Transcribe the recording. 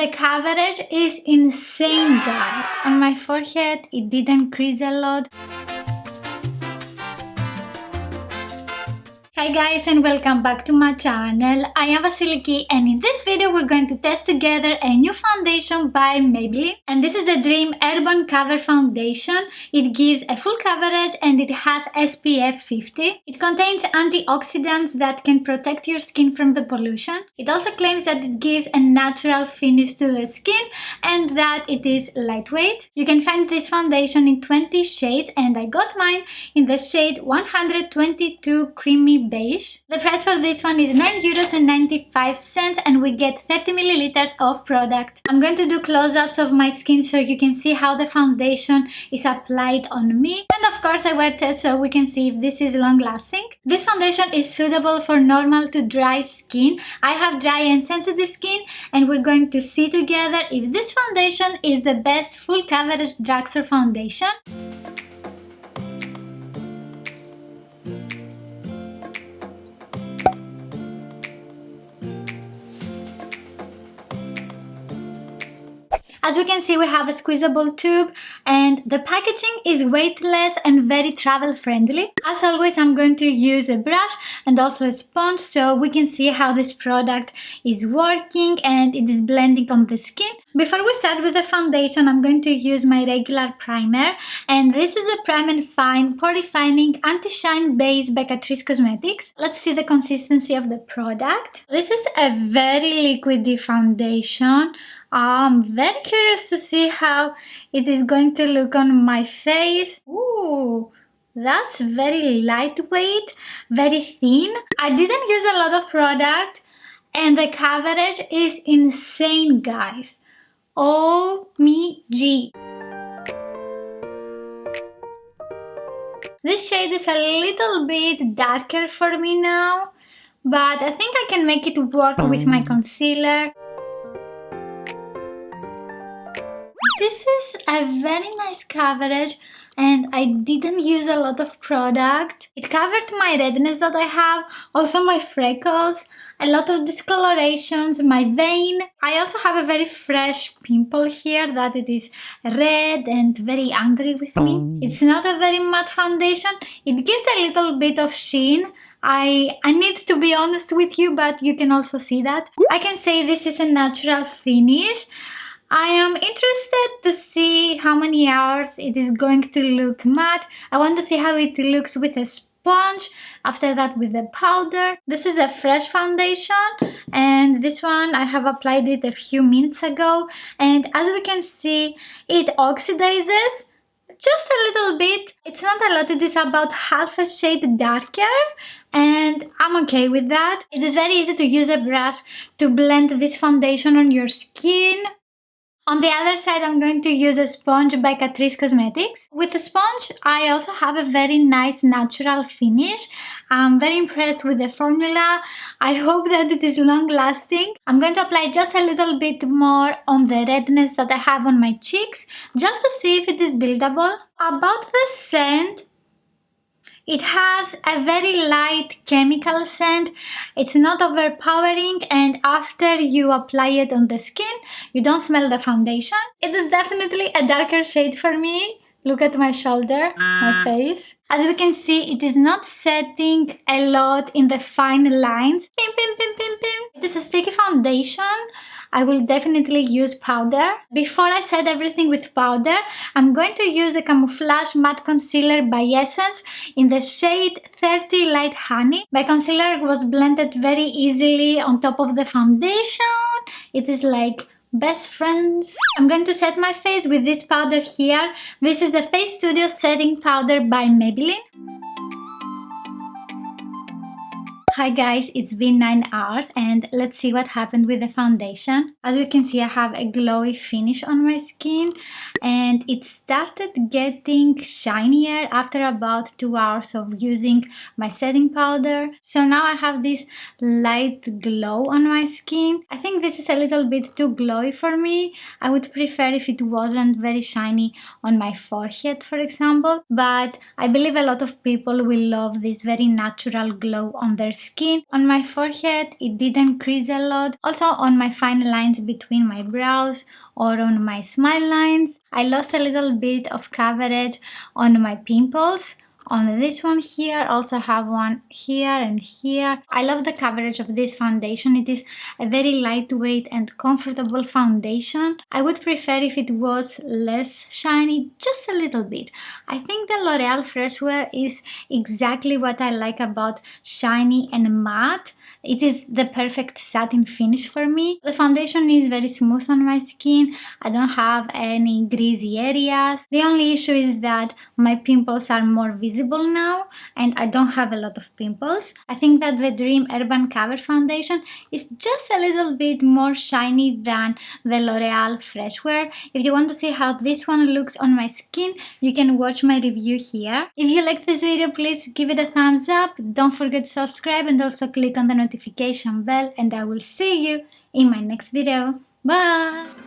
The coverage is insane, guys. On my forehead, it didn't crease a lot. Hi guys, and welcome back to my channel. I am Vasilikis, and in this video we're going to test together a new foundation by Maybelline, and this is the Dream Urban Cover Foundation. It gives a full coverage and it has SPF 50. It contains antioxidants that can protect your skin from the pollution. It also claims that it gives a natural finish to the skin and that it is lightweight. You can find this foundation in 20 shades, and I got mine in the shade 122 Creamy Beige. The price for this one is €9.95 and we get 30 milliliters of product. I'm going to do close-ups of my skin so you can see how the foundation is applied on me. And of course I wear tests so we can see if this is long-lasting. This foundation is suitable for normal to dry skin. I have dry and sensitive skin, and we're going to see together if this foundation is the best full coverage drugstore foundation. As we can see, we have a squeezable tube and the packaging is weightless and very travel friendly. As always, I'm going to use a brush and also a sponge so we can see how this product is working and it is blending on the skin. Before we start with the foundation, I'm going to use my regular primer, and this is a Prime and Fine Pore Refining Anti-Shine Base by Catrice Cosmetics. Let's see the consistency of the product. This is a very liquidy foundation. I'm very curious to see how it is going to look on my face. Ooh, that's very lightweight, very thin. I didn't use a lot of product and the coverage is insane, guys. OMG. This shade is a little bit darker for me now, but I think I can make it work with my concealer. This is a very nice coverage and I didn't use a lot of product. It covered my redness that I have, also my freckles, a lot of discolorations, my vein. I also have a very fresh pimple here that it is red and very angry with me. It's not a very matte foundation. It gives a little bit of sheen. I need to be honest with you, but you can also see that. I can say this is a natural finish. I am interested to see how many hours it is going to look matte. I want to see how it looks with a sponge, after that with the powder. This is a fresh foundation and this one I have applied it a few minutes ago, and as we can see it oxidizes just a little bit. It's not a lot, it is about half a shade darker and I'm okay with that. It is very easy to use a brush to blend this foundation on your skin. On the other side, I'm going to use a sponge by Catrice Cosmetics. With the sponge, I also have a very nice natural finish. I'm very impressed with the formula. I hope that it is long lasting. I'm going to apply just a little bit more on the redness that I have on my cheeks, just to see if it is buildable. About the scent, it has a very light chemical scent. It's not overpowering, and after you apply it on the skin, you don't smell the foundation. It is definitely a darker shade for me. Look at my shoulder, my face. As we can see, it is not setting a lot in the fine lines. Pim, pim, pim, pim, pim. It is a sticky foundation. I will definitely use powder. Before I set everything with powder, I'm going to use the Camouflage Matte Concealer by Essence in the shade 30 Light Honey. My concealer was blended very easily on top of the foundation. It is like best friends. I'm going to set my face with this powder here. This is the Face Studio Setting Powder by Maybelline. Hi guys, it's been 9 hours and let's see what happened with the foundation. As we can see, I have a glowy finish on my skin and it started getting shinier after about 2 hours of using my setting powder. So now I have this light glow on my skin. I think this is a little bit too glowy for me. I would prefer if it wasn't very shiny on my forehead, for example. But I believe a lot of people will love this very natural glow on their skin. skin. On my forehead it didn't crease a lot. Also on my fine lines between my brows or on my smile lines. I lost a little bit of coverage on my pimples. On this one here, also have one here and here. I love the coverage of this foundation. It is a very lightweight and comfortable foundation. I would prefer if it was less shiny, just a little bit. I think the L'Oreal Freshwear is exactly what I like about shiny and matte. It is the perfect satin finish for me. The foundation is very smooth on my skin. I don't have any greasy areas. The only issue is that my pimples are more visible now and I don't have a lot of pimples. I think that the Dream Urban Cover Foundation is just a little bit more shiny than the L'Oreal Freshwear. If you want to see how this one looks on my skin, you can watch my review here. If you like this video, please give it a thumbs up. Don't forget to subscribe and also click on the notification bell, and I will see you in my next video. Bye!